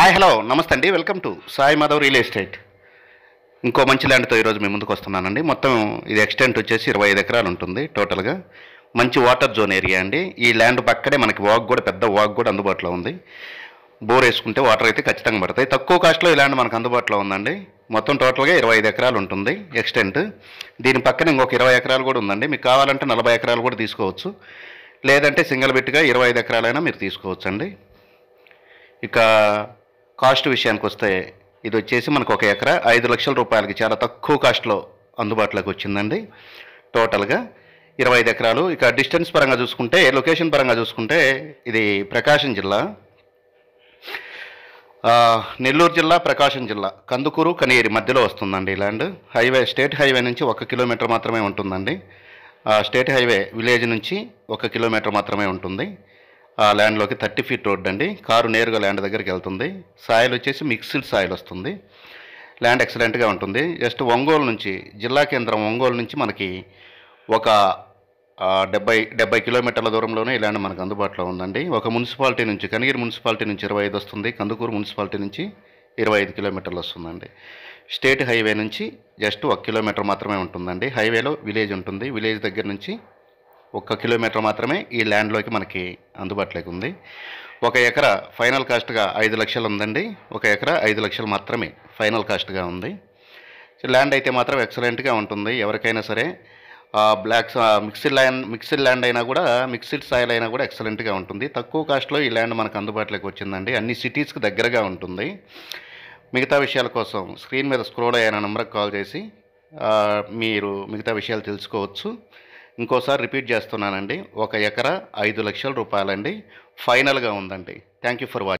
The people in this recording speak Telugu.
హాయ్ హలో నమస్తే అండి. Welcome to Sai Madhav real estate. ఇంకో మంచి ల్యాండ్తో ఈరోజు మీ ముందుకు వస్తున్నానండి. మొత్తం ఇది ఎక్స్టెంట్ వచ్చేసి 25 ఎకరాలు ఉంటుంది టోటల్గా. మంచి వాటర్ జోన్ ఏరియా అండి. ఈ ల్యాండ్ పక్కనే మనకి వాక్ కూడా, పెద్ద వాక్ కూడా అందుబాటులో ఉంది. బోర్ వేసుకుంటే వాటర్ అయితే ఖచ్చితంగా పడతాయి. తక్కువ కాస్ట్లో ఈ ల్యాండ్ మనకు అందుబాటులో ఉందండి. మొత్తం టోటల్గా 25 ఎకరాలు ఉంటుంది ఎక్స్టెంట్. దీని పక్కన ఇంకొక 20 ఎకరాలు కూడా ఉందండి. మీకు కావాలంటే 40 ఎకరాలు కూడా తీసుకోవచ్చు, లేదంటే సింగిల్ బిట్గా 25 ఎకరాలైనా మీరు తీసుకోవచ్చు అండి. ఇక కాస్ట్ విషయానికి వస్తే ఇది వచ్చేసి మనకు ఒక ఎకరా 5 లక్షల రూపాయలకి చాలా తక్కువ కాస్ట్లో అందుబాటులోకి వచ్చిందండి. టోటల్గా 25 ఎకరాలు. ఇక డిస్టెన్స్ పరంగా చూసుకుంటే, లొకేషన్ పరంగా చూసుకుంటే ఇది ప్రకాశం జిల్లా, నెల్లూరు జిల్లా, ప్రకాశం జిల్లా, కందుకూరు కనియేరి మధ్యలో వస్తుందండి ఈ ల్యాండ్. హైవే, స్టేట్ హైవే నుంచి 1 కిలోమీటర్ మాత్రమే ఉంటుందండి. స్టేట్ హైవే విలేజ్ నుంచి 1 కిలోమీటర్ మాత్రమే ఉంటుంది. ఆ ల్యాండ్లోకి 30 ఫీట్ రోడ్ అండి. కారు నేరుగా ల్యాండ్ దగ్గరికి వెళ్తుంది. సాయిల్ వచ్చేసి మిక్స్డ్ సాయిల్ వస్తుంది. ల్యాండ్ ఎక్సలెంట్గా ఉంటుంది. జస్ట్ ఒంగోలు నుంచి, జిల్లా కేంద్రం ఒంగోలు నుంచి మనకి ఒక 70 కిలోమీటర్ల దూరంలోనే ఈ ల్యాండ్ మనకు అందుబాటులో ఉందండి. ఒక మున్సిపాలిటీ నుంచి, కనిగిరి మున్సిపాలిటీ నుంచి 25 వస్తుంది. కందుకూరు మున్సిపాలిటీ నుంచి 25 కిలోమీటర్లు వస్తుందండి. స్టేట్ హైవే నుంచి జస్ట్ 1 కిలోమీటర్ మాత్రమే ఉంటుందండి. హైవేలో విలేజ్ ఉంటుంది. విలేజ్ దగ్గర నుంచి 1 కిలోమీటర్ మాత్రమే ఈ ల్యాండ్లోకి మనకి అందుబాటులోకి ఉంది. ఒక ఎకరా ఫైనల్ కాస్ట్గా 5 లక్షలు ఉందండి. ఒక ఎకరా 5 లక్షలు మాత్రమే ఫైనల్ కాస్ట్గా ఉంది. ల్యాండ్ అయితే మాత్రం ఎక్సలెంట్గా ఉంటుంది. ఎవరికైనా సరే మిక్స్డ్ ల్యాండ్ అయినా కూడా, మిక్స్డ్ సాయిల్ అయినా కూడా ఎక్సలెంట్గా ఉంటుంది. తక్కువ కాస్ట్లో ఈ ల్యాండ్ మనకు అందుబాటులోకి వచ్చిందండి. అన్ని సిటీస్కి దగ్గరగా ఉంటుంది. మిగతా విషయాల కోసం స్క్రీన్ మీద స్క్రోల్ అయిన నెంబర్కి కాల్ చేసి మీరు మిగతా విషయాలు తెలుసుకోవచ్చు. ఇంకోసారి రిపీట్ చేస్తున్నానండి, ఒక ఎకరా 5 లక్షల రూపాయలండి. ఫైనల్గా ఉందండి. Thank you for watching.